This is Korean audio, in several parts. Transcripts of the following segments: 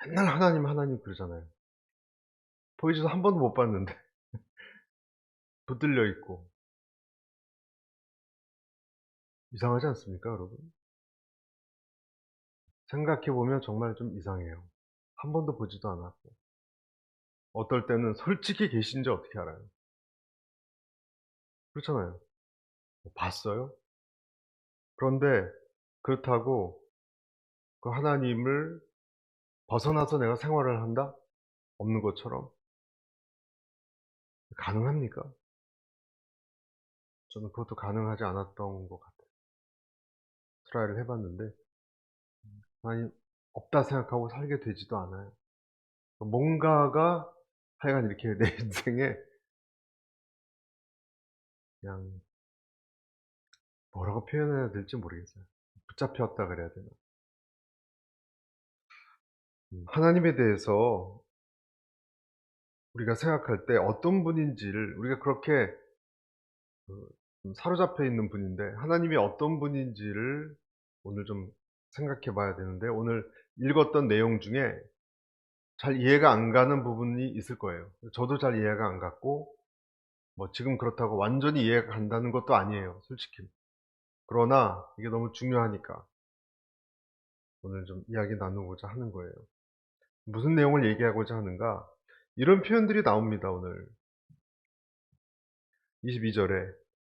맨날 하나님, 하나님 그러잖아요. 보이지도 한 번도 못 봤는데 붙들려 있고. 이상하지 않습니까, 여러분? 생각해 보면 정말 좀 이상해요. 한 번도 보지도 않았고. 어떨 때는 솔직히 계신지 어떻게 알아요? 그렇잖아요. 뭐 봤어요? 그런데 그렇다고 그 하나님을 벗어나서 내가 생활을 한다? 없는 것처럼 가능합니까? 저는 그것도 가능하지 않았던 것 같아요. 트라이를 해 봤는데 하나님 없다 생각하고 살게 되지도 않아요. 뭔가가 하여간 이렇게 내 인생에 그냥 뭐라고 표현해야 될지 모르겠어요. 붙잡혔다 그래야 되나. 하나님에 대해서 우리가 생각할 때 어떤 분인지를 우리가 그렇게 좀 사로잡혀 있는 분인데 하나님이 어떤 분인지를 오늘 좀 생각해 봐야 되는데 오늘 읽었던 내용 중에 잘 이해가 안 가는 부분이 있을 거예요. 저도 잘 이해가 안 갔고 뭐 지금 그렇다고 완전히 이해가 간다는 것도 아니에요, 솔직히. 그러나 이게 너무 중요하니까 오늘 좀 이야기 나누고자 하는 거예요. 무슨 내용을 얘기하고자 하는가? 이런 표현들이 나옵니다, 오늘. 22 절에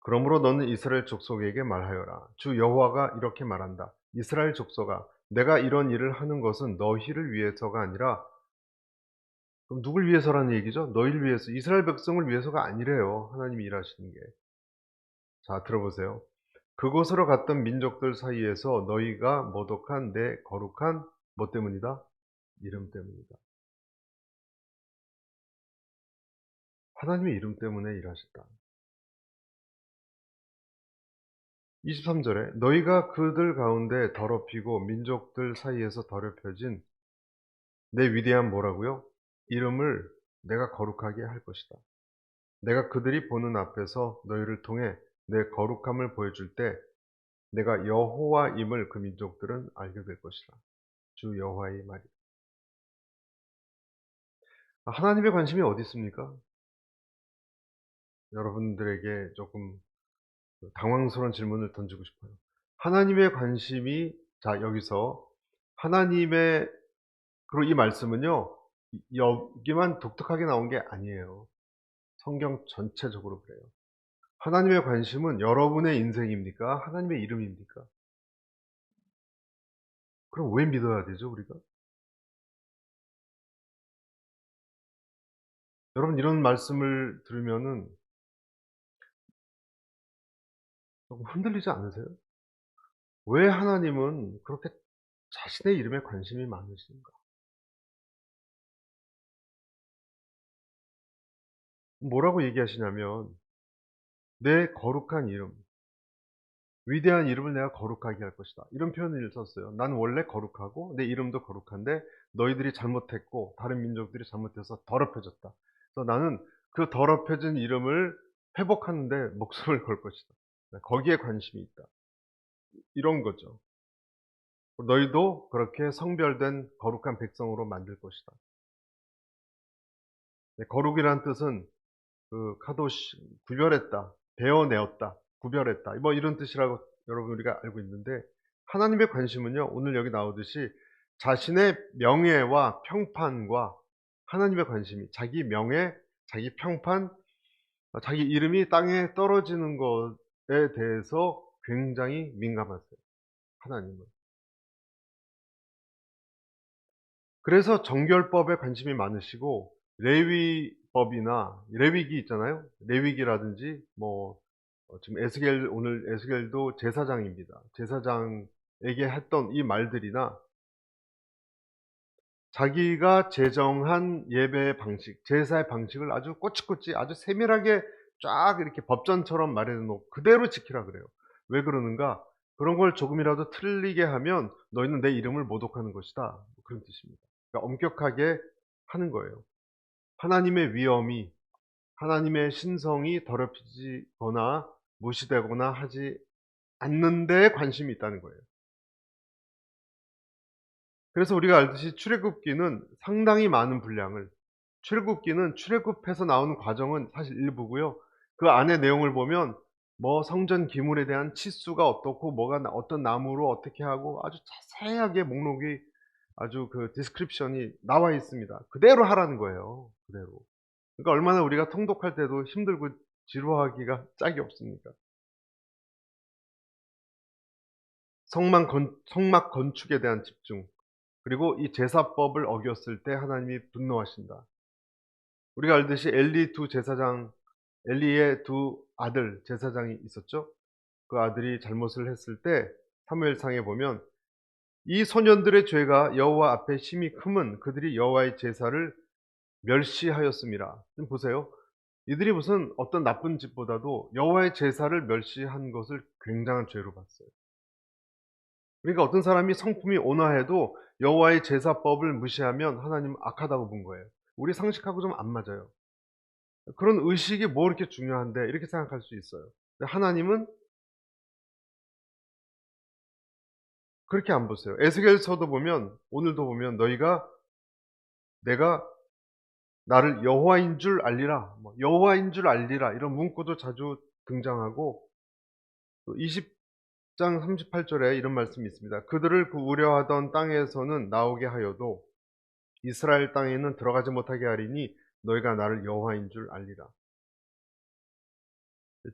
그러므로 너는 이스라엘 족속에게 말하여라. 주 여호와가 이렇게 말한다. 이스라엘 족속아, 내가 이런 일을 하는 것은 너희를 위해서가 아니라, 그럼 누굴 위해서라는 얘기죠? 너희를 위해서, 이스라엘 백성을 위해서가 아니래요. 하나님이 일하시는 게. 자, 들어보세요. 그곳으로 갔던 민족들 사이에서 너희가 모독한 내 거룩한 뭐 때문이다? 이름 때문이다. 하나님의 이름 때문에 일하셨다. 23 절에 너희가 그들 가운데 더럽히고 민족들 사이에서 더럽혀진 내 위대한 뭐라고요? 이름을 내가 거룩하게 할 것이다. 내가 그들이 보는 앞에서 너희를 통해 내 거룩함을 보여줄 때 내가 여호와임을 그 민족들은 알게 될 것이다. 주 여호와의 말이다. 하나님의 관심이 어디 있습니까? 여러분들에게 조금 당황스러운 질문을 던지고 싶어요. 하나님의 관심이, 자, 여기서 하나님의, 그리고 이 말씀은요, 여기만 독특하게 나온 게 아니에요. 성경 전체적으로 그래요. 하나님의 관심은 여러분의 인생입니까? 하나님의 이름입니까? 그럼 왜 믿어야 되죠, 우리가? 여러분, 이런 말씀을 들으면은 조금 흔들리지 않으세요? 왜 하나님은 그렇게 자신의 이름에 관심이 많으신가? 뭐라고 얘기하시냐면 내 거룩한 이름, 위대한 이름을 내가 거룩하게 할 것이다. 이런 표현을 썼어요. 나는 원래 거룩하고 내 이름도 거룩한데 너희들이 잘못했고 다른 민족들이 잘못해서 더럽혀졌다. 그래서 나는 그 더럽혀진 이름을 회복하는 데 목숨을 걸 것이다. 거기에 관심이 있다. 이런 거죠. 너희도 그렇게 성별된 거룩한 백성으로 만들 것이다. 거룩이란 뜻은 그 카도시, 구별했다, 베어내었다, 구별했다, 뭐 이런 뜻이라고 여러분 우리가 알고 있는데 하나님의 관심은요, 오늘 여기 나오듯이 자신의 명예와 평판과 하나님의 관심이 자기 명예, 자기 평판, 자기 이름이 땅에 떨어지는 것에 대해서 굉장히 민감하세요. 하나님은. 그래서 정결법에 관심이 많으시고 레위법이나 레위기 있잖아요. 레위기라든지 뭐 지금 에스겔, 오늘 에스겔도 제사장입니다. 제사장에게 했던 이 말들이나 자기가 제정한 예배의 방식, 제사의 방식을 아주 꼬치꼬치 아주 세밀하게 쫙 이렇게 법전처럼 말해 놓고 그대로 지키라 그래요. 왜 그러는가? 그런 걸 조금이라도 틀리게 하면 너희는 내 이름을 모독하는 것이다. 뭐 그런 뜻입니다. 그러니까 엄격하게 하는 거예요. 하나님의 위엄이, 하나님의 신성이 더럽히지거나 무시되거나 하지 않는 데에 관심이 있다는 거예요. 그래서 우리가 알듯이 출애굽기는 상당히 많은 분량을, 출애굽기는 출애굽해서 나오는 과정은 사실 일부고요. 그 안의 내용을 보면 뭐 성전 기물에 대한 치수가 어떻고 뭐가 어떤 나무로 어떻게 하고 아주 자세하게 목록이, 아주 그 디스크립션이 나와 있습니다. 그대로 하라는 거예요, 그대로. 그러니까 얼마나 우리가 통독할 때도 힘들고 지루하기가 짝이 없습니까? 성막 건축에 대한 집중, 그리고 이 제사법을 어겼을 때 하나님이 분노하신다. 우리가 알듯이 엘리의 두 아들 제사장이 있었죠. 그 아들이 잘못을 했을 때 사무엘상에 보면 이 소년들의 죄가 여호와 앞에 심히 크면 그들이 여호와의 제사를 멸시하였음이라. 좀 보세요. 이들이 무슨 어떤 나쁜 짓보다도 여호와의 제사를 멸시한 것을 굉장한 죄로 봤어요. 그러니까 어떤 사람이 성품이 온화해도 여호와의 제사법을 무시하면 하나님은 악하다고 본 거예요. 우리 상식하고 좀 안 맞아요. 그런 의식이 뭐 이렇게 중요한데 이렇게 생각할 수 있어요. 근데 하나님은 그렇게 안 보세요. 에스겔서도 보면, 오늘도 보면 너희가 내가 나를 여호와인 줄 알리라, 뭐 여호와인 줄 알리라 이런 문구도 자주 등장하고, 또 20장 38절에 이런 말씀이 있습니다. 그들을 그 우려하던 땅에서는 나오게 하여도 이스라엘 땅에는 들어가지 못하게 하리니 너희가 나를 여호와인 줄 알리라.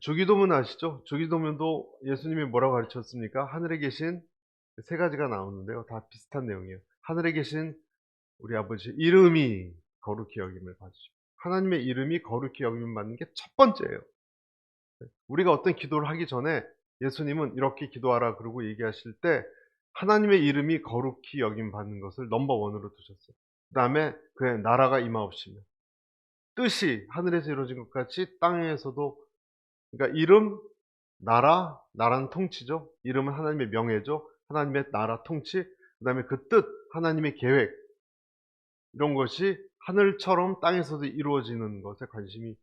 주기도문 아시죠? 주기도문도 예수님이 뭐라고 가르쳤습니까? 하늘에 계신 세 가지가 나오는데요. 다 비슷한 내용이에요. 하늘에 계신 우리 아버지 이름이 거룩히 여김을 받으시고, 하나님의 이름이 거룩히 여김을 받는 게 첫 번째예요. 우리가 어떤 기도를 하기 전에 예수님은 이렇게 기도하라 그러고 얘기하실 때 하나님의 이름이 거룩히 여김 받는 것을 넘버 원으로 두셨어요. 그다음에 그의 나라가 임하옵시며 뜻이 하늘에서 이루어진 것 같이 땅에서도, 그러니까 이름, 나라는 통치죠. 이름은 하나님의 명예죠. 하나님의 나라 통치, 그다음에 그 뜻, 하나님의 계획, 이런 것이 하늘처럼 땅에서도 이루어지는 것에 관심이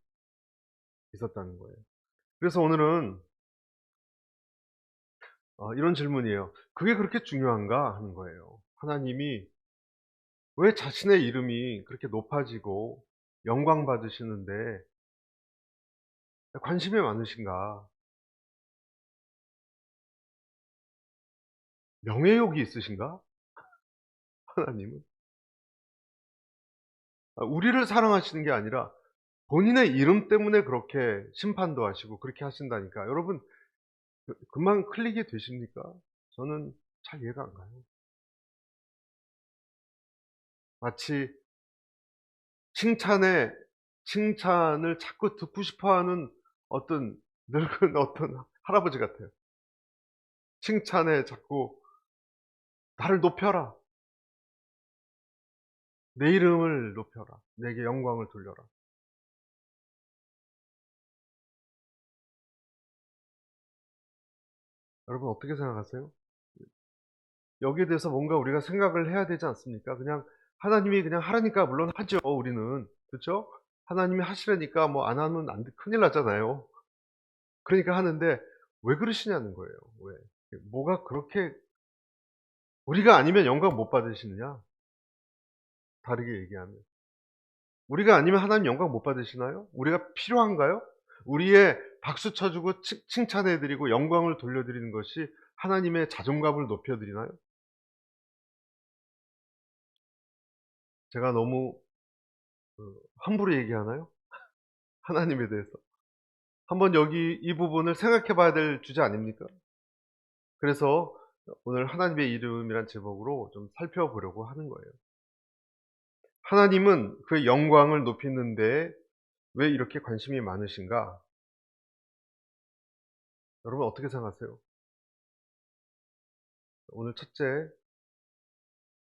있었다는 거예요. 그래서 오늘은 이런 질문이에요. '그게 그렇게 중요한가?' 하는 거예요. 하나님이 왜 자신의 이름이 그렇게 높아지고 영광 받으시는데 관심이 많으신가? 명예욕이 있으신가? 하나님은? 우리를 사랑하시는 게 아니라 본인의 이름 때문에 그렇게 심판도 하시고 그렇게 하신다니까. 여러분, 금방 클릭이 되십니까? 저는 잘 이해가 안 가요. 마치 칭찬을 자꾸 듣고 싶어 하는 어떤 늙은 어떤 할아버지 같아요. 칭찬에 자꾸 "나를 높여라. 내 이름을 높여라. 내게 영광을 돌려라." 여러분 어떻게 생각하세요? 여기에 대해서 뭔가 우리가 생각을 해야 되지 않습니까? 그냥 하나님이 그냥 하라니까 물론 하죠, 우리는. 그렇죠? 하나님이 하시라니까 뭐 안 하면 안 돼, 큰일 나잖아요. 그러니까 하는데 왜 그러시냐는 거예요. 왜? 뭐가 그렇게 우리가 아니면 영광 못 받으시느냐? 다르게 얘기하면. 우리가 아니면 하나님 영광 못 받으시나요? 우리가 필요한가요? 우리의 박수 쳐 주고 칭찬해 드리고 영광을 돌려 드리는 것이 하나님의 자존감을 높여 드리나요? 제가 너무 함부로 얘기하나요? 하나님에 대해서. 한번 여기 이 부분을 생각해 봐야 될 주제 아닙니까? 그래서 오늘 하나님의 이름이란 제목으로 좀 살펴보려고 하는 거예요. 하나님은 그의 영광을 높이는 데에 왜 이렇게 관심이 많으신가? 여러분 어떻게 생각하세요? 오늘 첫째,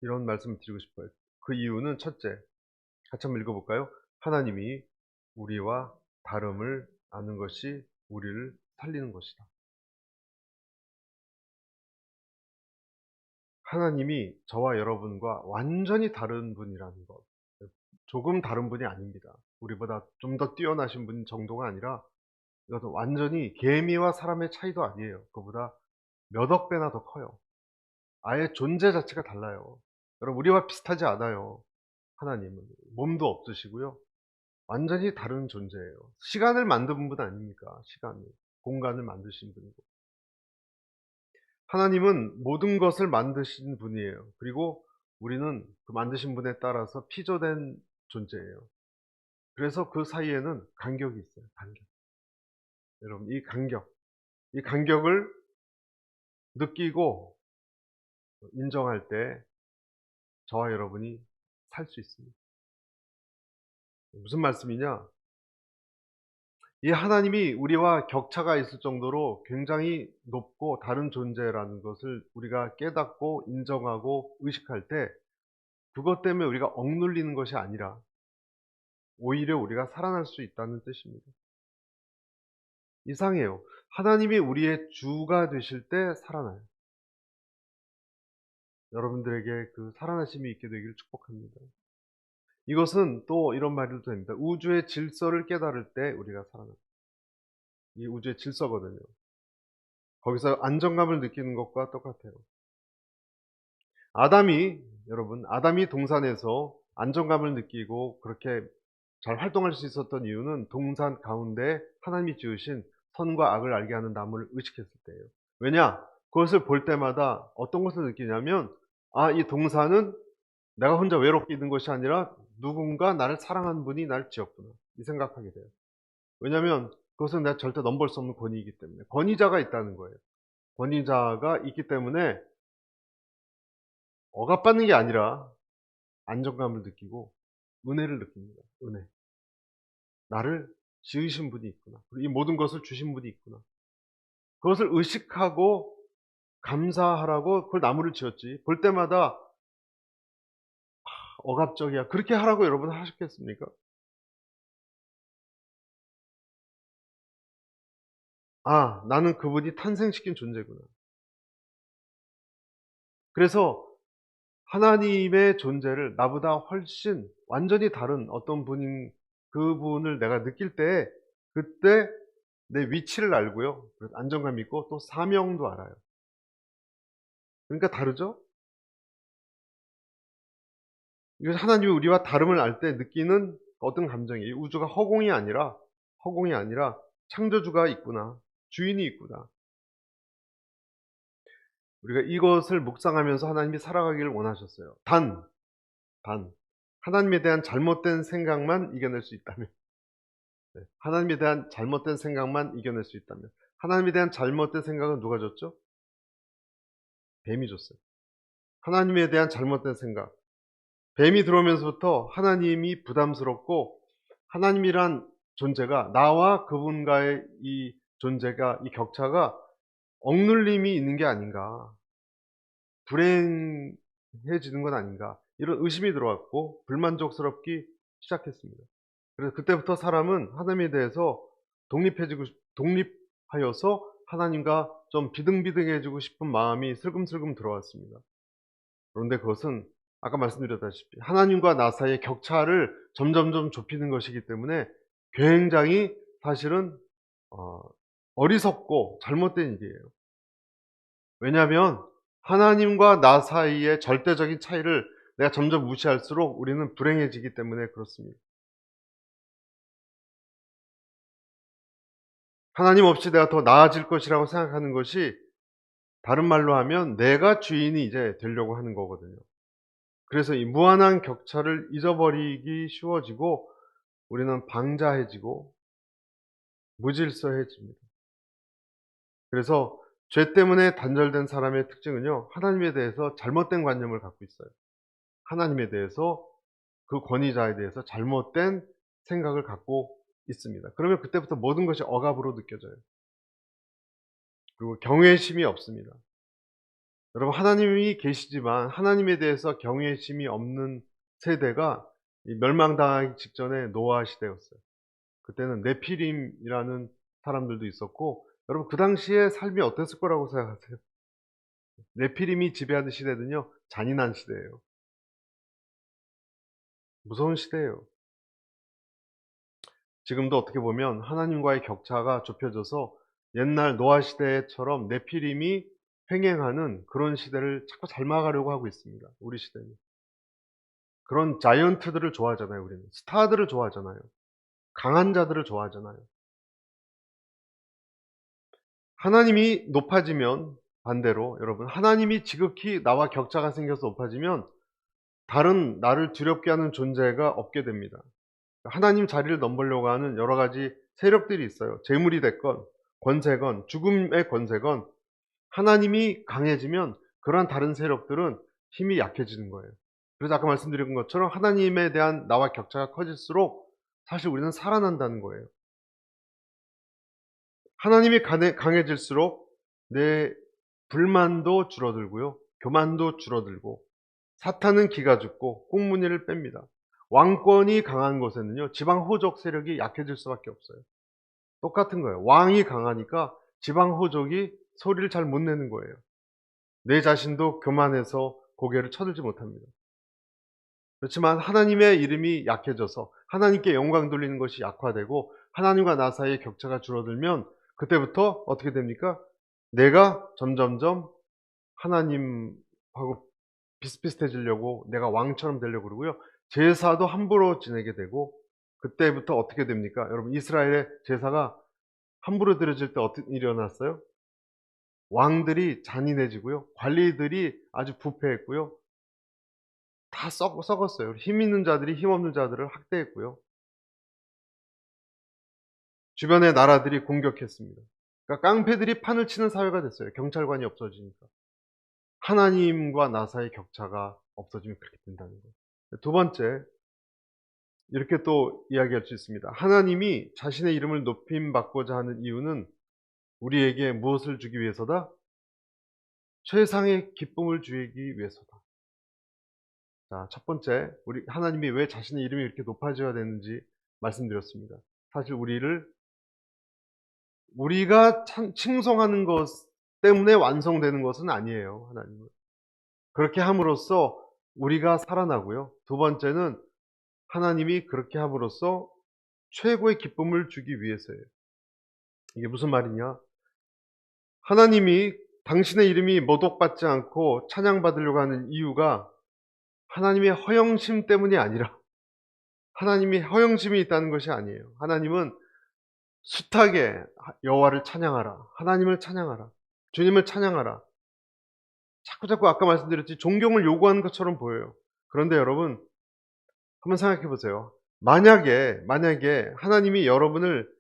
이런 말씀을 드리고 싶어요. 그 이유는 첫째, 같이 한번 읽어 볼까요? 하나님이 우리와 다름을 아는 것이 우리를 살리는 것이다. 하나님이 저와 여러분과 완전히 다른 분이라는 것. 조금 다른 분이 아닙니다. 우리보다 좀 더 뛰어나신 분 정도가 아니라 이것은 완전히 개미와 사람의 차이도 아니에요. 그보다 몇 억 배나 더 커요. 아예 존재 자체가 달라요. 여러분 우리와 비슷하지 않아요. 하나님은 몸도 없으시고요. 완전히 다른 존재예요. 시간을 만든 분 아닙니까? 시간을, 공간을 만드신 분이고. 하나님은 모든 것을 만드신 분이에요. 그리고 우리는 그 만드신 분에 따라서 피조된 존재예요. 그래서 그 사이에는 간격이 있어요. 간격. 여러분 이 간격을 느끼고 인정할 때 저와 여러분이 살 수 있습니다. 무슨 말씀이냐? 이 하나님이 우리와 격차가 있을 정도로 굉장히 높고 다른 존재라는 것을 우리가 깨닫고 인정하고 의식할 때 그것 때문에 우리가 억눌리는 것이 아니라 오히려 우리가 살아날 수 있다는 뜻입니다. 이상해요. 하나님이 우리의 주가 되실 때 살아나요. 여러분들에게 그 살아나심이 있게 되기를 축복합니다. 이것은 또 이런 말도 됩니다. 우주의 질서를 깨달을 때 우리가 살아나요. 이 우주의 질서거든요. 거기서 안정감을 느끼는 것과 똑같아요. 아담이 동산에서 안정감을 느끼고 그렇게 잘 활동할 수 있었던 이유는 동산 가운데 하나님이 지으신 선과 악을 알게 하는 나무를 의식했을 때예요. 왜냐? 그것을 볼 때마다 어떤 것을 느끼냐면 이 동산은 내가 혼자 외롭게 있는 것이 아니라 누군가 나를 사랑하는 분이 나를 지었구나. 이 생각하게 돼요. 왜냐하면 그것은 내가 절대 넘볼 수 없는 권위이기 때문에. 권위자가 있다는 거예요. 권위자가 있기 때문에 억압받는 게 아니라 안정감을 느끼고 은혜를 느낍니다. 은혜. 나를 지으신 분이 있구나. 그리고 이 모든 것을 주신 분이 있구나. 그것을 의식하고 감사하라고 그걸 나무를 지었지. 볼 때마다 억압적이야. 그렇게 하라고 여러분 하셨겠습니까? 나는 그분이 탄생시킨 존재구나. 그래서 하나님의 존재를 나보다 훨씬 완전히 다른 어떤 분인 그분을 내가 느낄 때 그때 내 위치를 알고요. 그래서 안정감이 있고 또 사명도 알아요. 그러니까 다르죠? 이것이 하나님이 우리와 다름을 알 때 느끼는 어떤 감정이에요. 이 우주가 허공이 아니라 창조주가 있구나. 주인이 있구나. 우리가 이것을 묵상하면서 하나님이 살아가기를 원하셨어요. 단, 하나님에 대한 잘못된 생각만 이겨낼 수 있다면, 하나님에 대한 잘못된 생각만 이겨낼 수 있다면, 하나님에 대한 잘못된 생각은 누가 줬죠? 뱀이 줬어요. 하나님에 대한 잘못된 생각. 뱀이 들어오면서부터 하나님이 부담스럽고 하나님이란 존재가 나와 그분과의 이 존재가 이 격차가 억눌림이 있는 게 아닌가. 불행해지는 건 아닌가. 이런 의심이 들어왔고 불만족스럽기 시작했습니다. 그래서 그때부터 사람은 하나님에 대해서 독립하여서 하나님과 좀 비등비등해지고 싶은 마음이 슬금슬금 들어왔습니다. 그런데 그것은 아까 말씀드렸다시피 하나님과 나 사이의 격차를 점점점 좁히는 것이기 때문에 굉장히 사실은 어리석고 잘못된 일이에요. 왜냐하면 하나님과 나 사이의 절대적인 차이를 내가 점점 무시할수록 우리는 불행해지기 때문에 그렇습니다. 하나님 없이 내가 더 나아질 것이라고 생각하는 것이 다른 말로 하면 내가 주인이 이제 되려고 하는 거거든요. 그래서 이 무한한 격차를 잊어버리기 쉬워지고 우리는 방자해지고 무질서해집니다. 그래서 죄 때문에 단절된 사람의 특징은요, 하나님에 대해서 잘못된 관념을 갖고 있어요. 하나님에 대해서 그 권위자에 대해서 잘못된 생각을 갖고 있습니다. 그러면 그때부터 모든 것이 억압으로 느껴져요. 그리고 경외심이 없습니다. 여러분 하나님이 계시지만 하나님에 대해서 경외심이 없는 세대가 멸망당하기 직전에 노아 시대였어요. 그때는 네피림이라는 사람들도 있었고 여러분 그 당시에 삶이 어땠을 거라고 생각하세요? 네피림이 지배하는 시대는요 잔인한 시대예요. 무서운 시대예요. 지금도 어떻게 보면 하나님과의 격차가 좁혀져서 옛날 노아 시대처럼 네피림이 횡행하는 그런 시대를 자꾸 닮아가려고 하고 있습니다. 우리 시대는. 그런 자이언트들을 좋아하잖아요, 우리는. 스타들을 좋아하잖아요. 강한 자들을 좋아하잖아요. 하나님이 높아지면 반대로 여러분, 하나님이 지극히 나와 격차가 생겨서 높아지면 다른 나를 두렵게 하는 존재가 없게 됩니다. 하나님 자리를 넘보려고 하는 여러 가지 세력들이 있어요. 재물이 됐건 권세건 죽음의 권세건, 하나님이 강해지면 그러한 다른 세력들은 힘이 약해지는 거예요. 그래서 아까 말씀드린 것처럼 하나님에 대한 나와 격차가 커질수록 사실 우리는 살아난다는 거예요. 하나님이 강해질수록 내 불만도 줄어들고요, 교만도 줄어들고, 사탄은 기가 죽고 꽁무니를 뺍니다. 왕권이 강한 곳에는요, 지방 호족 세력이 약해질 수밖에 없어요. 똑같은 거예요. 왕이 강하니까 지방 호족이 소리를 잘 못 내는 거예요. 내 자신도 교만해서 고개를 쳐들지 못합니다. 그렇지만 하나님의 이름이 약해져서 하나님께 영광 돌리는 것이 약화되고 하나님과 나 사이의 격차가 줄어들면 그때부터 어떻게 됩니까? 내가 점점점 하나님하고 비슷비슷해지려고, 내가 왕처럼 되려고 그러고요, 제사도 함부로 지내게 되고, 그때부터 어떻게 됩니까? 여러분, 이스라엘의 제사가 함부로 드려질 때 어떤 일이 일어났어요? 왕들이 잔인해지고요, 관리들이 아주 부패했고요, 다 썩었어요. 힘 있는 자들이 힘 없는 자들을 학대했고요, 주변의 나라들이 공격했습니다. 그러니까 깡패들이 판을 치는 사회가 됐어요. 경찰관이 없어지니까. 하나님과 나 사이의 격차가 없어지면 그렇게 된다는 거예요. 두 번째, 이렇게 또 이야기할 수 있습니다. 하나님이 자신의 이름을 높임받고자 하는 이유는 우리에게 무엇을 주기 위해서다? 최상의 기쁨을 주기 위해서다. 자, 첫 번째, 우리 하나님이 왜 자신의 이름이 이렇게 높아져야 되는지 말씀드렸습니다. 사실 우리가 칭송하는 것 때문에 완성되는 것은 아니에요, 하나님은. 그렇게 함으로써 우리가 살아나고요, 두 번째는 하나님이 그렇게 함으로써 최고의 기쁨을 주기 위해서예요. 이게 무슨 말이냐? 하나님이 당신의 이름이 모독받지 않고 찬양받으려고 하는 이유가 하나님의 허영심 때문이 아니라, 하나님이 허영심이 있다는 것이 아니에요. 하나님은 숱하게 여호와를 찬양하라, 하나님을 찬양하라, 주님을 찬양하라, 자꾸자꾸 아까 말씀드렸지 존경을 요구하는 것처럼 보여요. 그런데 여러분, 한번 생각해 보세요. 만약에 하나님이 여러분을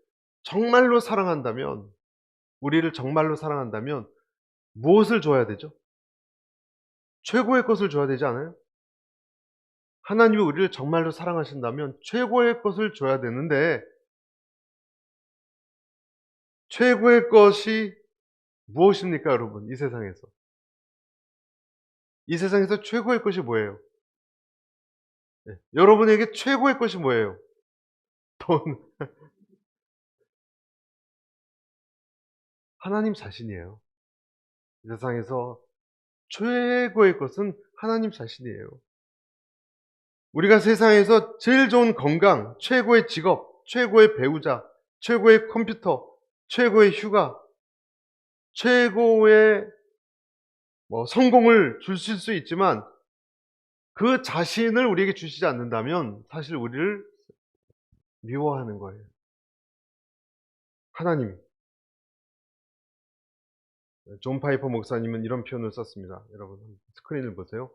정말로 사랑한다면, 우리를 정말로 사랑한다면 무엇을 줘야 되죠? 최고의 것을 줘야 되지 않아요? 하나님이 우리를 정말로 사랑하신다면 최고의 것을 줘야 되는데, 최고의 것이 무엇입니까, 여러분? 이 세상에서. 이 세상에서 최고의 것이 뭐예요? 네. 여러분에게 최고의 것이 뭐예요? 돈. 하나님 자신이에요. 이 세상에서 최고의 것은 하나님 자신이에요. 우리가 세상에서 제일 좋은 건강, 최고의 직업, 최고의 배우자, 최고의 컴퓨터, 최고의 휴가, 최고의 성공을 주실 수 있지만 그 자신을 우리에게 주시지 않는다면 사실 우리를 미워하는 거예요. 하나님. 존 파이퍼 목사님은 이런 표현을 썼습니다. 여러분 스크린을 보세요.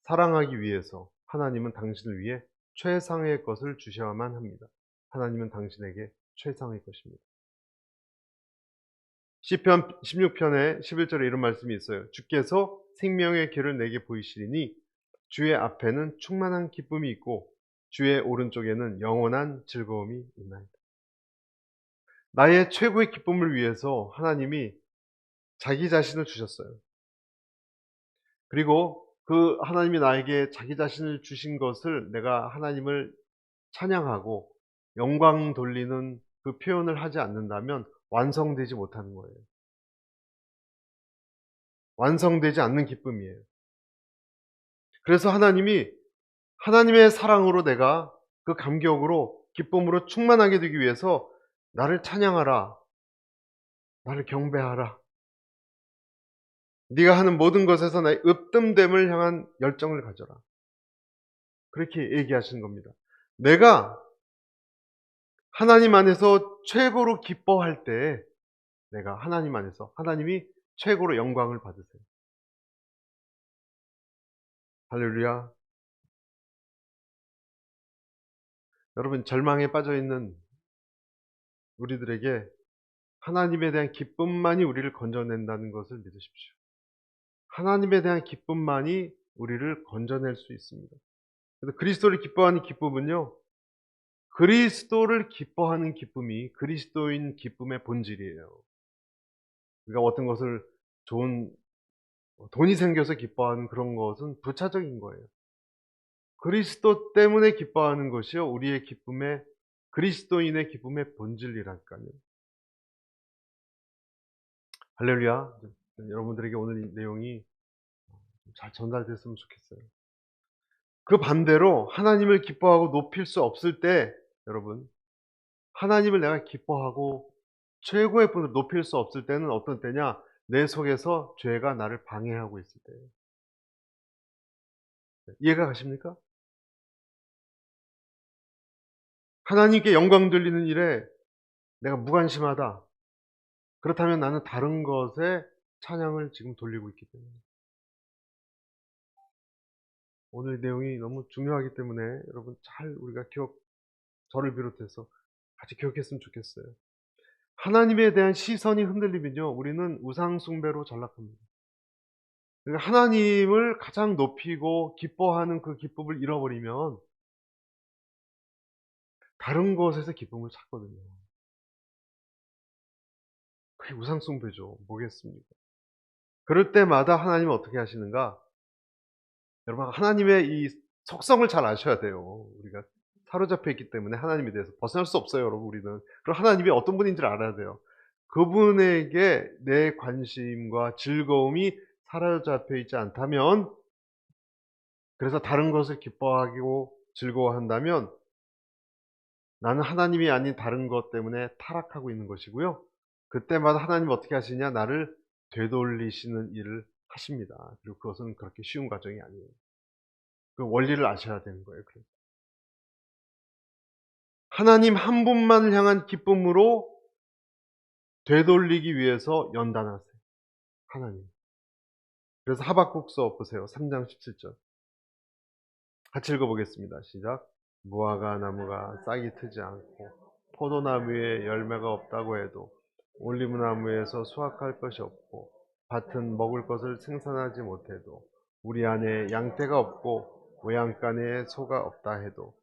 사랑하기 위해서 하나님은 당신을 위해 최상의 것을 주셔야만 합니다. 하나님은 당신에게 최상의 것입니다. 시편 16편에 11절에 이런 말씀이 있어요. 주께서 생명의 길을 내게 보이시리니 주의 앞에는 충만한 기쁨이 있고 주의 오른쪽에는 영원한 즐거움이 있나이다. 나의 최고의 기쁨을 위해서 하나님이 자기 자신을 주셨어요. 그리고 그 하나님이 나에게 자기 자신을 주신 것을 내가 하나님을 찬양하고 영광 돌리는 그 표현을 하지 않는다면 완성되지 못하는 거예요. 완성되지 않는 기쁨이에요. 그래서 하나님의 사랑으로 내가 그 감격으로 기쁨으로 충만하게 되기 위해서 나를 찬양하라, 나를 경배하라, 네가 하는 모든 것에서 나의 으뜸됨을 향한 열정을 가져라. 그렇게 얘기하시는 겁니다. 내가 하나님 안에서 최고로 기뻐할 때 내가 하나님 안에서 하나님이 최고로 영광을 받으세요. 할렐루야. 여러분, 절망에 빠져 있는 우리들에게 하나님에 대한 기쁨만이 우리를 건져낸다는 것을 믿으십시오. 하나님에 대한 기쁨만이 우리를 건져낼 수 있습니다. 그래서 그리스도를 기뻐하는 기쁨은요, 그리스도를 기뻐하는 기쁨이 그리스도인 기쁨의 본질이에요. 우리가 어떤 것을 좋은 돈이 생겨서 기뻐하는 그런 것은 부차적인 거예요. 그리스도 때문에 기뻐하는 것이요, 우리의 기쁨의, 그리스도인의 기쁨의 본질이랄까요. 할렐루야. 여러분들에게 오늘 이 내용이 잘 전달됐으면 좋겠어요. 그 반대로 하나님을 기뻐하고 높일 수 없을 때, 여러분, 하나님을 내가 기뻐하고 최고의 분으로 높일 수 없을 때는 어떤 때냐? 내 속에서 죄가 나를 방해하고 있을 때예요. 이해가 가십니까? 하나님께 영광 돌리는 일에 내가 무관심하다. 그렇다면 나는 다른 것에 찬양을 지금 돌리고 있기 때문에. 오늘 내용이 너무 중요하기 때문에 여러분 잘 우리가 저를 비롯해서 같이 기억했으면 좋겠어요. 하나님에 대한 시선이 흔들리면요, 우리는 우상 숭배로 전락합니다. 그러니까 하나님을 가장 높이고 기뻐하는 그 기쁨을 잃어버리면 다른 것에서 기쁨을 찾거든요. 그게 우상 숭배죠. 뭐겠습니까? 그럴 때마다 하나님은 어떻게 하시는가? 여러분, 하나님의 이 속성을 잘 아셔야 돼요. 우리가 사로잡혀 있기 때문에 하나님에 대해서 벗어날 수 없어요, 여러분. 우리는. 그럼 하나님이 어떤 분인지를 알아야 돼요. 그분에게 내 관심과 즐거움이 사로잡혀 있지 않다면, 그래서 다른 것을 기뻐하고 즐거워한다면 나는 하나님이 아닌 다른 것 때문에 타락하고 있는 것이고요. 그때마다 하나님은 어떻게 하시냐? 나를 되돌리시는 일을 하십니다. 그리고 그것은 그렇게 쉬운 과정이 아니에요. 그 원리를 아셔야 되는 거예요. 하나님 한 분만을 향한 기쁨으로 되돌리기 위해서 연단하세요. 하나님. 그래서 하박국서 보세요. 3장 17절. 같이 읽어보겠습니다. 시작. 무화과 나무가 싹이 트지 않고 포도나무에 열매가 없다고 해도 올리브나무에서 수확할 것이 없고 밭은 먹을 것을 생산하지 못해도 우리 안에 양떼가 없고 외양간에 소가 없다 해도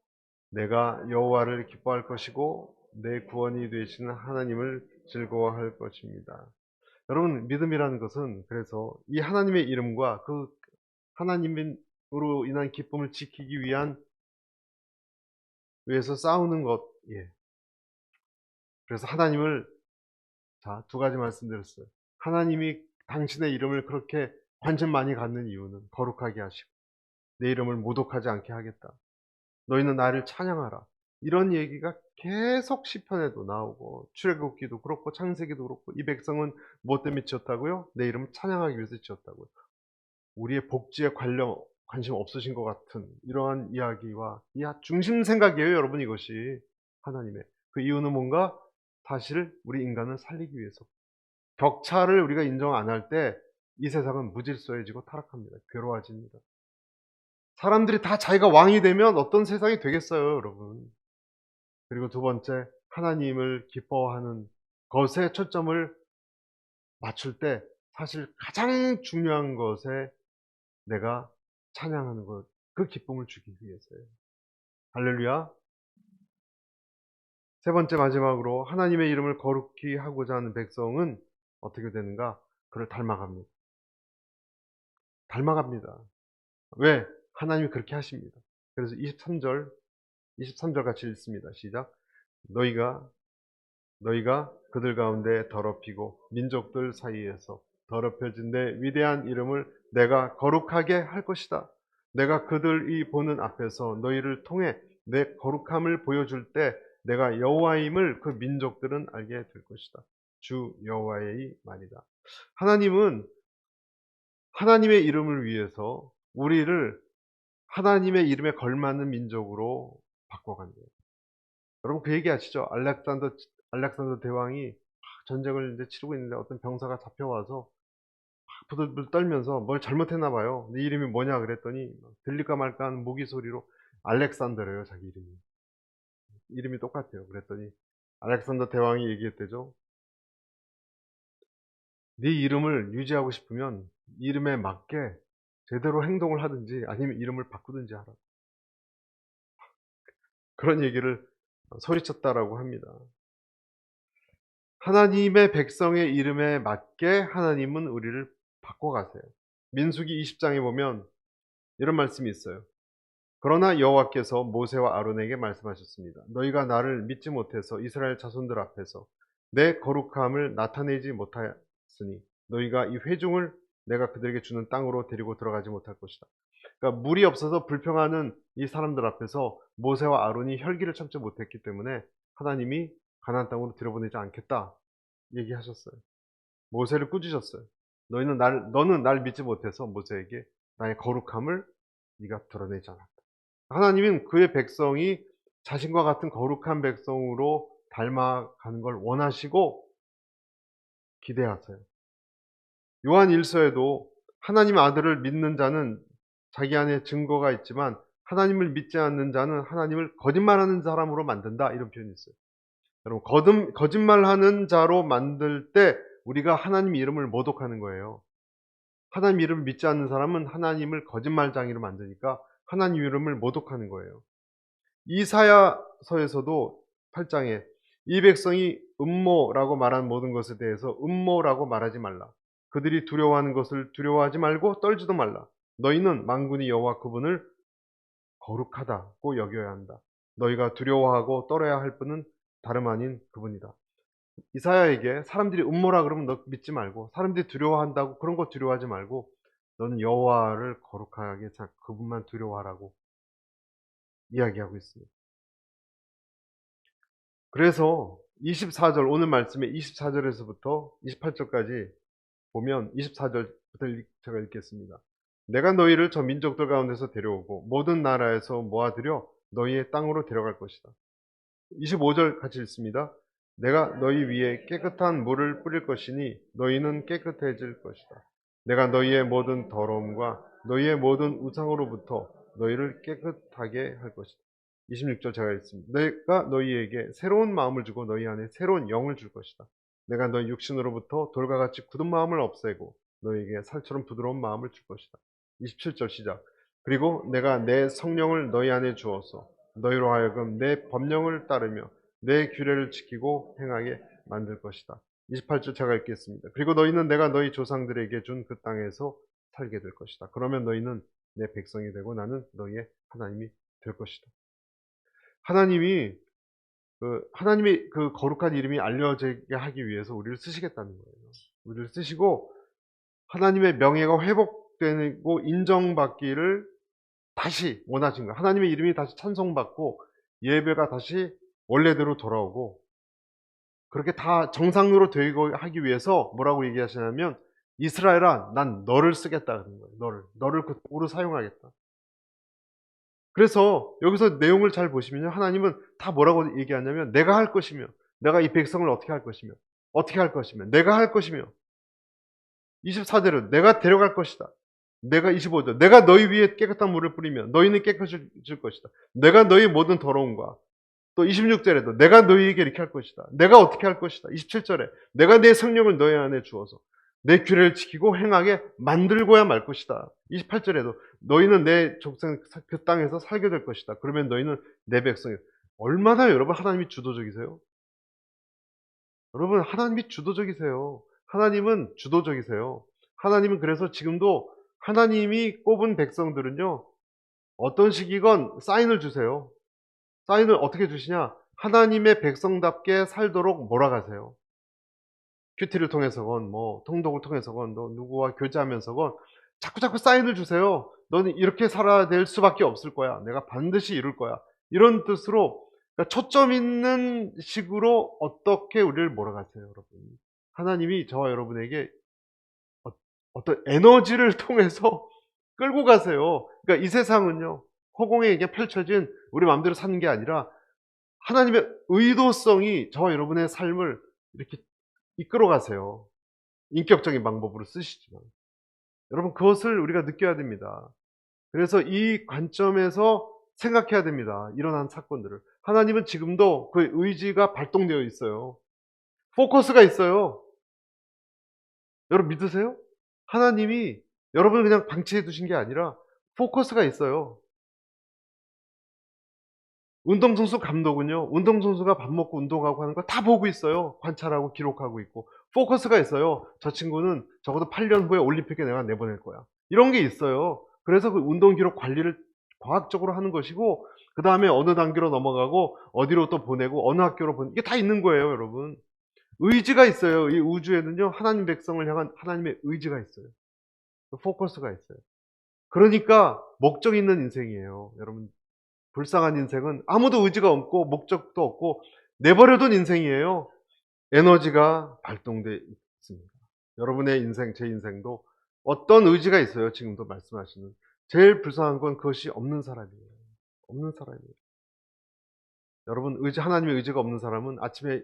내가 여호와를 기뻐할 것이고 내 구원이 되시는 하나님을 즐거워할 것입니다. 여러분, 믿음이라는 것은 그래서 이 하나님의 이름과 그 하나님으로 인한 기쁨을 지키기 위해서 싸우는 것. 예. 그래서 하나님을, 두 가지 말씀드렸어요. 하나님이 당신의 이름을 그렇게 관심 많이 갖는 이유는 거룩하게 하시고 내 이름을 모독하지 않게 하겠다. 너희는 나를 찬양하라. 이런 얘기가 계속 시편에도 나오고 출애굽기도 그렇고 창세기도 그렇고 이 백성은 무엇 때문에 지었다고요? 내 이름을 찬양하기 위해서 지었다고요. 우리의 복지에 관심 없으신 것 같은 이러한 이야기와 이 중심 생각이에요, 여러분. 이것이 하나님의 그 이유는 뭔가? 사실 우리 인간을 살리기 위해서. 격차를 우리가 인정 안 할 때 이 세상은 무질서해지고 타락합니다. 괴로워집니다. 사람들이 다 자기가 왕이 되면 어떤 세상이 되겠어요, 여러분. 그리고 두 번째, 하나님을 기뻐하는 것에 초점을 맞출 때 사실 가장 중요한 것에 내가 찬양하는 것, 그 기쁨을 주기 위해서예요. 할렐루야. 세 번째, 마지막으로 하나님의 이름을 거룩히 하고자 하는 백성은 어떻게 되는가? 그를 닮아갑니다. 닮아갑니다. 왜? 하나님이 그렇게 하십니다. 그래서 23절 같이 읽습니다. 시작. 너희가 그들 가운데 더럽히고 민족들 사이에서 더럽혀진 내 위대한 이름을 내가 거룩하게 할 것이다. 내가 그들이 보는 앞에서 너희를 통해 내 거룩함을 보여줄 때 내가 여호와임을 그 민족들은 알게 될 것이다. 주 여호와의 말이다. 하나님은 하나님의 이름을 위해서 우리를 하나님의 이름에 걸맞는 민족으로 바꿔간 거예요. 여러분 그 얘기 아시죠? 알렉산더 대왕이 전쟁을 이제 치르고 있는데 어떤 병사가 잡혀와서 부들부들 떨면서 뭘 잘못했나 봐요. 네 이름이 뭐냐 그랬더니 들릴까 말까 하는 모기 소리로 알렉산더래요, 자기 이름이. 이름이 똑같아요. 그랬더니 알렉산더 대왕이 얘기했대죠. 네 이름을 유지하고 싶으면 이름에 맞게 제대로 행동을 하든지 아니면 이름을 바꾸든지 하라. 그런 얘기를 소리쳤다라고 합니다. 하나님의 백성의 이름에 맞게 하나님은 우리를 바꿔가세요. 민수기 20장에 보면 이런 말씀이 있어요. 그러나 여호와께서 모세와 아론에게 말씀하셨습니다. 너희가 나를 믿지 못해서 이스라엘 자손들 앞에서 내 거룩함을 나타내지 못하였으니 너희가 이 회중을 내가 그들에게 주는 땅으로 데리고 들어가지 못할 것이다. 그러니까 물이 없어서 불평하는 이 사람들 앞에서 모세와 아론이 혈기를 참지 못했기 때문에 하나님이 가나안 땅으로 들여보내지 않겠다 얘기하셨어요. 모세를 꾸짖었어요. 너는 날 믿지 못해서 모세에게 나의 거룩함을 네가 드러내지 않았다. 하나님은 그의 백성이 자신과 같은 거룩한 백성으로 닮아가는 걸 원하시고 기대하세요. 요한 1서에도 하나님 아들을 믿는 자는 자기 안에 증거가 있지만 하나님을 믿지 않는 자는 하나님을 거짓말하는 사람으로 만든다, 이런 표현이 있어요. 여러분 거짓말하는 자로 만들 때 우리가 하나님 이름을 모독하는 거예요. 하나님 이름을 믿지 않는 사람은 하나님을 거짓말장이로 만드니까 하나님 이름을 모독하는 거예요. 이사야서에서도 8장에 이 백성이 음모라고 말한 모든 것에 대해서 음모라고 말하지 말라. 그들이 두려워하는 것을 두려워하지 말고 떨지도 말라. 너희는 만군의 여호와 그분을 거룩하다고 여겨야 한다. 너희가 두려워하고 떨어야 할 분은 다름 아닌 그분이다. 이사야에게 사람들이 음모라 그러면 너 믿지 말고, 사람들이 두려워한다고 그런 거 두려워하지 말고 너는 여호와를 거룩하게 그분만 두려워하라고 이야기하고 있습니다. 그래서 24절, 오늘 말씀의 24절에서부터 28절까지 보면 24절부터 제가 읽겠습니다. 내가 너희를 저 민족들 가운데서 데려오고 모든 나라에서 모아들여 너희의 땅으로 데려갈 것이다. 25절 같이 읽습니다. 내가 너희 위에 깨끗한 물을 뿌릴 것이니 너희는 깨끗해질 것이다. 내가 너희의 모든 더러움과 너희의 모든 우상으로부터 너희를 깨끗하게 할 것이다. 26절 제가 읽습니다. 내가 너희에게 새로운 마음을 주고 너희 안에 새로운 영을 줄 것이다. 내가 너희 육신으로부터 돌과 같이 굳은 마음을 없애고 너희에게 살처럼 부드러운 마음을 줄 것이다. 27절 시작. 그리고 내가 내 성령을 너희 안에 주어서 너희로 하여금 내 법령을 따르며 내 규례를 지키고 행하게 만들 것이다. 28절 제가 읽겠습니다. 그리고 너희는 내가 너희 조상들에게 준 그 땅에서 살게 될 것이다. 그러면 너희는 내 백성이 되고 나는 너희의 하나님이 될 것이다. 하나님의 그 거룩한 이름이 알려지게 하기 위해서 우리를 쓰시겠다는 거예요. 우리를 쓰시고 하나님의 명예가 회복되고 인정받기를 다시 원하신 거예요. 하나님의 이름이 다시 찬송받고 예배가 다시 원래대로 돌아오고 그렇게 다 정상으로 되게 하기 위해서 뭐라고 얘기하시냐면 이스라엘아, 난 너를 쓰겠다는 거예요. 너를 그 도구로 사용하겠다. 그래서 여기서 내용을 잘 보시면요, 하나님은 다 뭐라고 얘기하냐면 내가 할 것이며, 내가 이 백성을 어떻게 할 것이며, 내가 할 것이며, 24절은 내가 데려갈 것이다. 내가 25절, 내가 너희 위에 깨끗한 물을 뿌리며 너희는 깨끗해질 것이다. 내가 너희 모든 더러움과, 또 26절에도 내가 너희에게 이렇게 할 것이다. 내가 어떻게 할 것이다. 27절에 내가 내 성령을 너희 안에 주어서 내 규례를 지키고 행하게 만들고야 말 것이다. 28절에도 너희는 내 족속 그 땅에서 살게 될 것이다. 그러면 너희는 내 백성이. 얼마나 여러분 하나님이 주도적이세요? 여러분 하나님이 주도적이세요. 하나님은 주도적이세요. 하나님은 그래서 지금도 하나님이 꼽은 백성들은요, 어떤 식이건 사인을 주세요. 사인을 어떻게 주시냐? 하나님의 백성답게 살도록 몰아가세요. 큐티를 통해서건 통독을 통해서건 누구와 교제하면서건 자꾸 사인을 주세요. 너는 이렇게 살아야 될 수밖에 없을 거야. 내가 반드시 이룰 거야. 이런 뜻으로, 그러니까 초점 있는 식으로 어떻게 우리를 몰아가세요, 여러분. 하나님이 저와 여러분에게 어떤 에너지를 통해서 끌고 가세요. 그러니까 이 세상은요, 허공에 그냥 펼쳐진 우리 마음대로 사는 게 아니라 하나님의 의도성이 저와 여러분의 삶을 이렇게 이끌어 가세요. 인격적인 방법으로 쓰시지만. 여러분 그것을 우리가 느껴야 됩니다. 그래서 이 관점에서 생각해야 됩니다. 일어난 사건들을. 하나님은 지금도 그 의지가 발동되어 있어요. 포커스가 있어요. 여러분 믿으세요? 하나님이 여러분을 그냥 방치해 두신 게 아니라 포커스가 있어요. 운동선수 감독은요, 운동선수가 밥 먹고 운동하고 하는 거 다 보고 있어요. 관찰하고 기록하고 있고. 포커스가 있어요. 저 친구는 적어도 8년 후에 올림픽에 내가 내보낼 거야. 이런 게 있어요. 그래서 그 운동 기록 관리를 과학적으로 하는 것이고, 그 다음에 어느 단계로 넘어가고, 어디로 또 보내고, 어느 학교로 보내고, 이게 다 있는 거예요, 여러분. 의지가 있어요. 이 우주에는요, 하나님 백성을 향한 하나님의 의지가 있어요. 포커스가 있어요. 그러니까 목적 있는 인생이에요. 여러분, 불쌍한 인생은 아무도 의지가 없고 목적도 없고 내버려둔 인생이에요. 에너지가 발동돼 있습니다. 여러분의 인생, 제 인생도 어떤 의지가 있어요. 지금도 말씀하시는. 제일 불쌍한 건 그것이 없는 사람이에요. 없는 사람이에요. 여러분, 하나님의 의지가 없는 사람은 아침에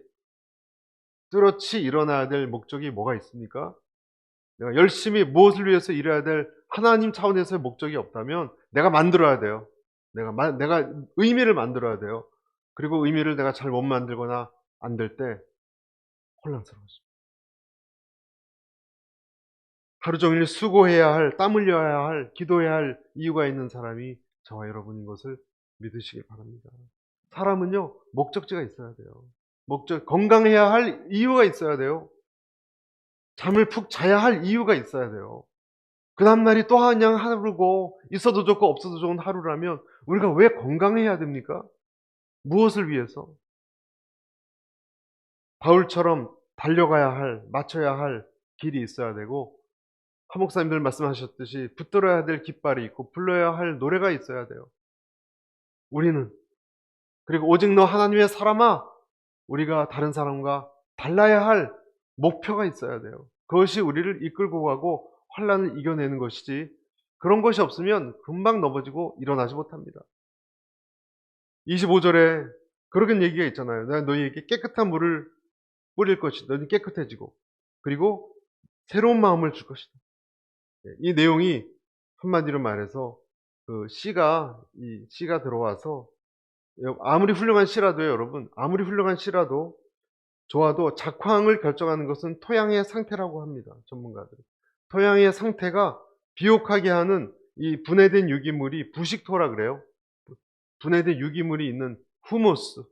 뚜렷이 일어나야 될 목적이 뭐가 있습니까? 내가 열심히 무엇을 위해서 일해야 될 하나님 차원에서의 목적이 없다면 내가 만들어야 돼요. 내가 의미를 만들어야 돼요. 그리고 의미를 내가 잘 못 만들거나 안 될 때 혼란스러워집니다. 하루 종일 수고해야 할, 땀 흘려야 할, 기도해야 할 이유가 있는 사람이 저와 여러분인 것을 믿으시길 바랍니다. 사람은요, 목적지가 있어야 돼요. 건강해야 할 이유가 있어야 돼요. 잠을 푹 자야 할 이유가 있어야 돼요. 그 다음날이 또 그냥 하루고 있어도 좋고 없어도 좋은 하루라면 우리가 왜 건강해야 됩니까? 무엇을 위해서? 바울처럼 달려가야 할, 맞춰야 할 길이 있어야 되고, 한 목사님들 말씀하셨듯이 붙들어야 될 깃발이 있고 불러야 할 노래가 있어야 돼요. 우리는. 그리고 오직 너 하나님의 사람아, 우리가 다른 사람과 달라야 할 목표가 있어야 돼요. 그것이 우리를 이끌고 가고 환난을 이겨내는 것이지, 그런 것이 없으면 금방 넘어지고 일어나지 못합니다. 25절에 그런 얘기가 있잖아요. 내가 너희에게 깨끗한 물을 뿌릴 것이다. 너희는 깨끗해지고 그리고 새로운 마음을 줄 것이다. 이 내용이 한마디로 말해서 이 씨가 들어와서, 아무리 훌륭한 씨라도요, 여러분, 아무리 훌륭한 씨라도 좋아도 작황을 결정하는 것은 토양의 상태라고 합니다. 전문가들이. 토양의 상태가 비옥하게 하는 이 분해된 유기물이 부식토라 그래요. 분해된 유기물이 있는 후무스,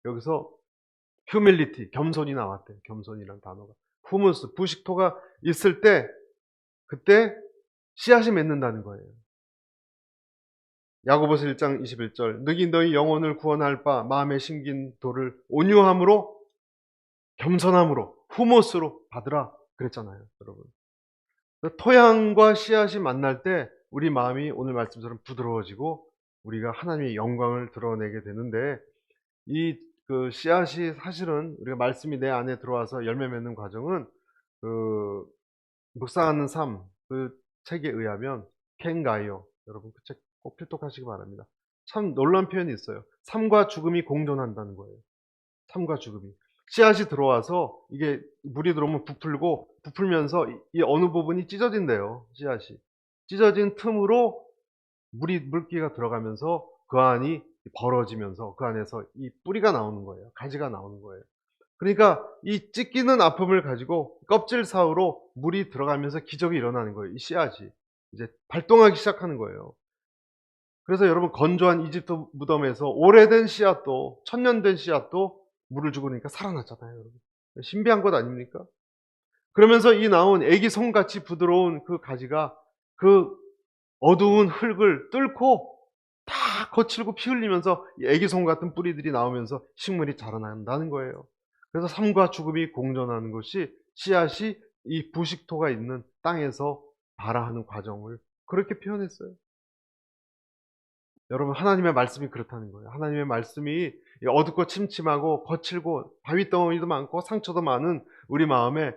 여기서 휴밀리티, 겸손이 나왔대요. 겸손이라는 단어가. 후무스, 부식토가 있을 때 그때 씨앗이 맺는다는 거예요. 야고보서 1장 21절, 너희 영혼을 구원할 바 마음에 심긴 돌을 온유함으로, 겸손함으로, 후무스로 받으라 그랬잖아요, 여러분. 토양과 씨앗이 만날 때 우리 마음이 오늘 말씀처럼 부드러워지고 우리가 하나님의 영광을 드러내게 되는데, 씨앗이 사실은 우리가 말씀이 내 안에 들어와서 열매 맺는 과정은, 묵상하는 삶, 책에 의하면, 켄 가이어, 여러분 그 책 꼭 필독하시기 바랍니다. 참 놀라운 표현이 있어요. 삶과 죽음이 공존한다는 거예요. 삶과 죽음이. 씨앗이 들어와서 이게 물이 들어오면 부풀면서 이 어느 부분이 찢어진대요. 씨앗이. 찢어진 틈으로 물기가 들어가면서 그 안이 벌어지면서 그 안에서 이 뿌리가 나오는 거예요. 가지가 나오는 거예요. 그러니까 이 찢기는 아픔을 가지고 껍질 사이로 물이 들어가면서 기적이 일어나는 거예요. 이 씨앗이 이제 발동하기 시작하는 거예요. 그래서 여러분, 건조한 이집트 무덤에서 오래된 씨앗도, 천년 된 씨앗도 물을 주고 그러니까 살아났잖아요, 여러분. 신비한 것 아닙니까? 그러면서 이 나온 애기 손같이 부드러운 그 가지가 그 어두운 흙을 뚫고 다 거칠고 피 흘리면서 애기 손 같은 뿌리들이 나오면서 식물이 자라난다는 거예요. 그래서 삶과 죽음이 공존하는 것이, 씨앗이 이 부식토가 있는 땅에서 발화하는 과정을 그렇게 표현했어요. 여러분, 하나님의 말씀이 그렇다는 거예요. 하나님의 말씀이 어둡고 침침하고 거칠고 바위덩어리도 많고 상처도 많은 우리 마음에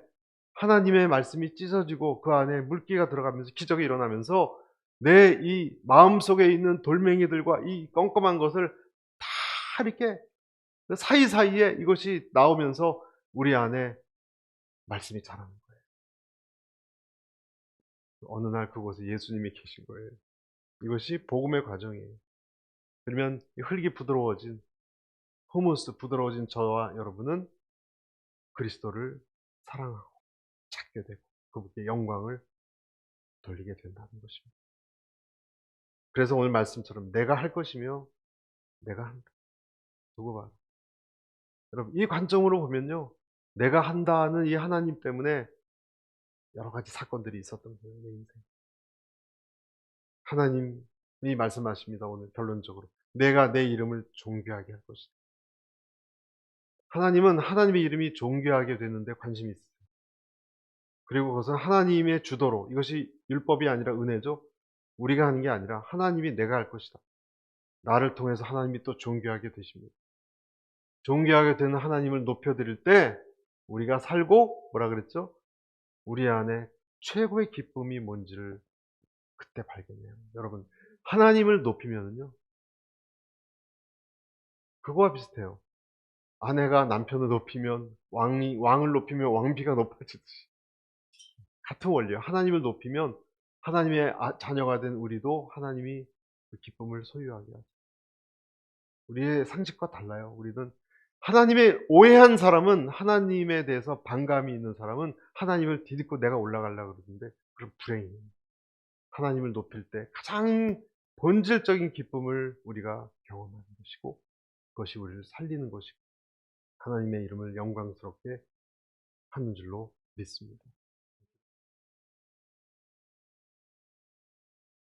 하나님의 말씀이 찢어지고 그 안에 물기가 들어가면서 기적이 일어나면서 내 이 마음속에 있는 돌멩이들과 이 껌껌한 것을 다 이렇게 그 사이사이에 이것이 나오면서 우리 안에 말씀이 자라는 거예요. 어느 날 그곳에 예수님이 계신 거예요. 이것이 복음의 과정이에요. 그러면 이 흙이 부드러워진 후무스 부드러워진 저와 여러분은 그리스도를 사랑하고 찾게 되고 그분께 영광을 돌리게 된다는 것입니다. 그래서 오늘 말씀처럼 내가 할 것이며 내가 한다. 두고 봐. 여러분 이 관점으로 보면요. 내가 한다는 이 하나님 때문에 여러 가지 사건들이 있었던 거예요. 내 인생. 하나님이 말씀하십니다. 오늘 결론적으로. 내가 내 이름을 존귀하게 할 것이다. 하나님은 하나님의 이름이 존귀하게 되는데 관심이 있어요. 그리고 그것은 하나님의 주도로 이것이 율법이 아니라 은혜죠. 우리가 하는 게 아니라 하나님이 내가 할 것이다. 나를 통해서 하나님이 또 존귀하게 되십니다. 존귀하게 되는 하나님을 높여드릴 때 우리가 살고 뭐라 그랬죠? 우리 안에 최고의 기쁨이 뭔지를 그때 발견해요. 여러분 하나님을 높이면은요 그거와 비슷해요. 아내가 남편을 높이면 왕을 높이면 왕비가 높아지듯이 같은 원리예요. 하나님을 높이면 하나님의 자녀가 된 우리도 하나님이 그 기쁨을 소유하게 하죠. 우리의 상식과 달라요. 우리는 하나님의 오해한 사람은 하나님에 대해서 반감이 있는 사람은 하나님을 디딛고 내가 올라가려고 그러는데 그럼 불행해요. 하나님을 높일 때 가장 본질적인 기쁨을 우리가 경험하는 것이고 그것이 우리를 살리는 것이고 하나님의 이름을 영광스럽게 하는 줄로 믿습니다.